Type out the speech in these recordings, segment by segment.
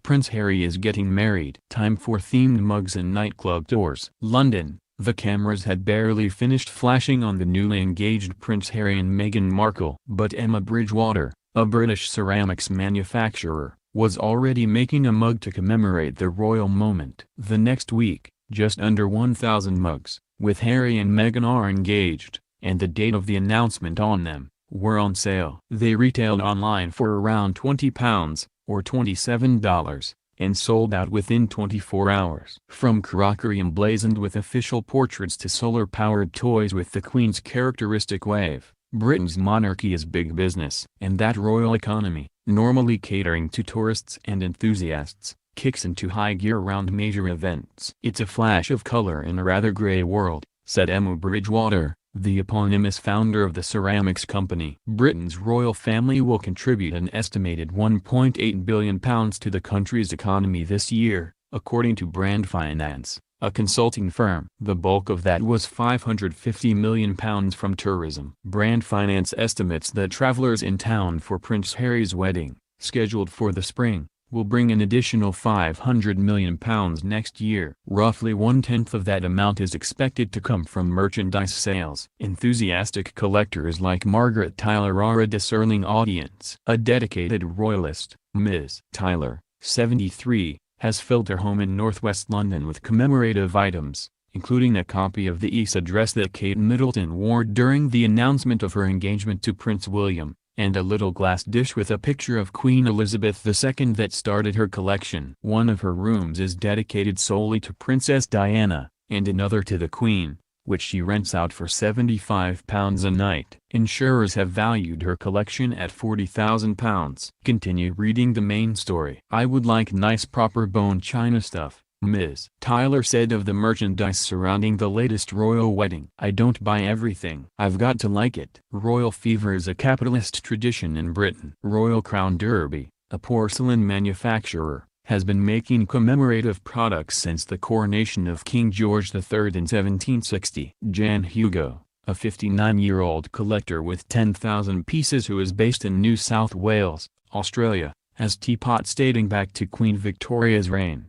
Prince Harry is getting married. Time for themed mugs and nightclub tours. London. The cameras had barely finished flashing on the newly engaged Prince Harry and Meghan Markle. But Emma Bridgewater, a British ceramics manufacturer, was already making a mug to commemorate the royal moment. The next week, just under 1,000 mugs, with Harry and Meghan are engaged, and the date of the announcement on them, were on sale. They retailed online for around £20, or $27, and sold out within 24 hours. From crockery emblazoned with official portraits to solar-powered toys with the Queen's characteristic wave, Britain's monarchy is big business. And that royal economy, normally catering to tourists and enthusiasts, kicks into high gear around major events. It's a flash of color in a rather grey world, said Emma Bridgewater, the eponymous founder of the ceramics company. Britain's royal family will contribute an estimated £1.8 billion to the country's economy this year, according to Brand Finance, a consulting firm. The bulk of that was £550 million from tourism. Brand Finance estimates that travellers in town for Prince Harry's wedding, scheduled for the spring, will bring an additional £500 million next year. Roughly one-tenth of that amount is expected to come from merchandise sales. Enthusiastic collectors like Margaret Tyler are a discerning audience. A dedicated royalist, Ms. Tyler, 73, has filled her home in northwest London with commemorative items, including a copy of the East address that Kate Middleton wore during the announcement of her engagement to Prince William, and a little glass dish with a picture of Queen Elizabeth II that started her collection. One of her rooms is dedicated solely to Princess Diana, and another to the Queen, which she rents out for £75 a night. Insurers have valued her collection at £40,000. Continue reading the main story. I would like nice proper bone china stuff, Ms. Tyler said of the merchandise surrounding the latest royal wedding. I don't buy everything. I've got to like it. Royal fever is a capitalist tradition in Britain. Royal Crown Derby, a porcelain manufacturer, has been making commemorative products since the coronation of King George III in 1760. Jan Hugo, a 59-year-old collector with 10,000 pieces who is based in New South Wales, Australia, has teapots dating back to Queen Victoria's reign.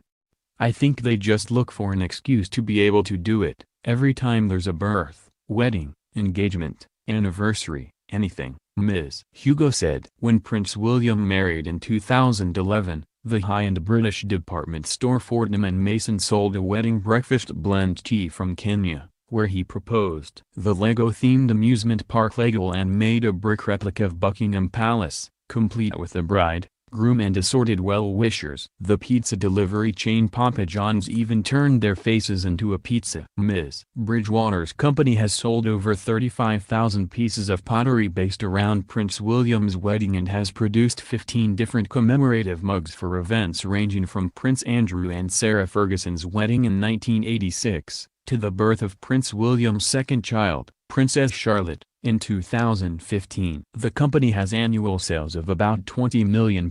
I think they just look for an excuse to be able to do it, every time there's a birth, wedding, engagement, anniversary, anything, Ms. Hugo said. When Prince William married in 2011, the high-end British department store Fortnum & Mason sold a wedding breakfast blend tea from Kenya, where he proposed. The Lego-themed amusement park Legoland made a brick replica of Buckingham Palace, complete with the bride, groom and assorted well-wishers. The pizza delivery chain Papa John's even turned their faces into a pizza. Ms. Bridgewater's company has sold over 35,000 pieces of pottery based around Prince William's wedding and has produced 15 different commemorative mugs for events ranging from Prince Andrew and Sarah Ferguson's wedding in 1986, to the birth of Prince William's second child, Princess Charlotte, in 2015. The company has annual sales of about £20 million.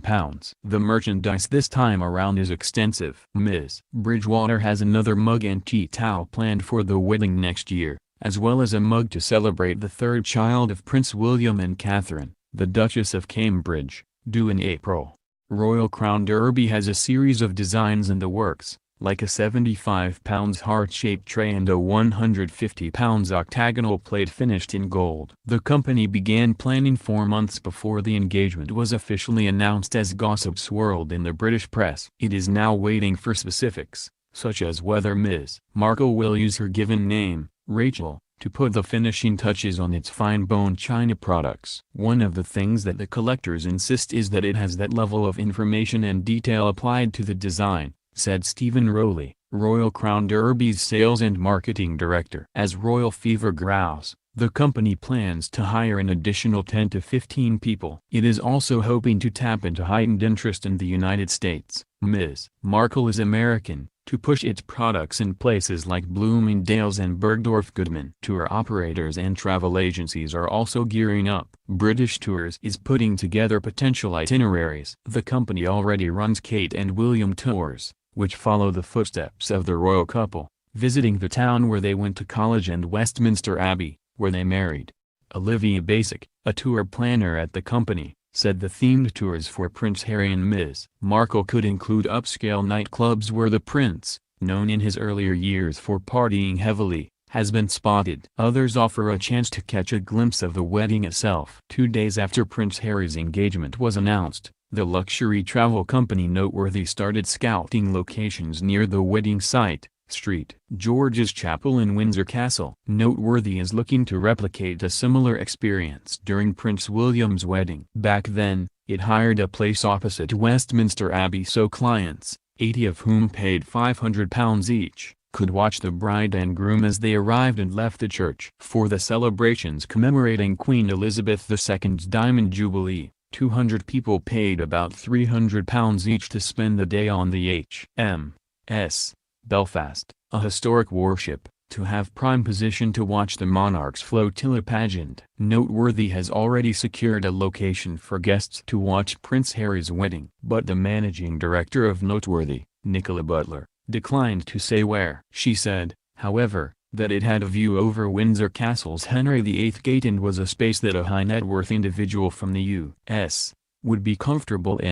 The merchandise this time around is extensive. Ms. Bridgewater has another mug and tea towel planned for the wedding next year, as well as a mug to celebrate the third child of Prince William and Catherine, the Duchess of Cambridge, due in April. Royal Crown Derby has a series of designs in the works, like a £75 heart-shaped tray and a £150 octagonal plate finished in gold. The company began planning 4 months before the engagement was officially announced as gossip swirled in the British press. It is now waiting for specifics, such as whether Ms. Markle will use her given name, Rachel, to put the finishing touches on its fine bone china products. One of the things that the collectors insist is that it has that level of information and detail applied to the design, said Stephen Rowley, Royal Crown Derby's sales and marketing director. As royal fever grows, the company plans to hire an additional 10 to 15 people. It is also hoping to tap into heightened interest in the United States. Ms. Markle is American, to push its products in places like Bloomingdale's and Bergdorf Goodman. Tour operators and travel agencies are also gearing up. British Tours is putting together potential itineraries. The company already runs Kate and William tours, which follow the footsteps of the royal couple, visiting the town where they went to college and Westminster Abbey, where they married. Olivia Basic, a tour planner at the company, said the themed tours for Prince Harry and Ms. Markle could include upscale nightclubs where the prince, known in his earlier years for partying heavily, has been spotted. Others offer a chance to catch a glimpse of the wedding itself. 2 days after Prince Harry's engagement was announced, the luxury travel company Noteworthy started scouting locations near the wedding site, St. George's Chapel in Windsor Castle. Noteworthy is looking to replicate a similar experience during Prince William's wedding. Back then, it hired a place opposite Westminster Abbey so clients, 80 of whom paid £500 each, could watch the bride and groom as they arrived and left the church. For the celebrations commemorating Queen Elizabeth II's Diamond Jubilee, 200 people paid about £300 each to spend the day on the HMS Belfast, a historic warship, to have prime position to watch the monarch's flotilla pageant. Noteworthy has already secured a location for guests to watch Prince Harry's wedding. But the managing director of Noteworthy, Nicola Butler, declined to say where. She said, however, that it had a view over Windsor Castle's Henry VIII Gate and was a space that a high-net-worth individual from the U.S. would be comfortable in.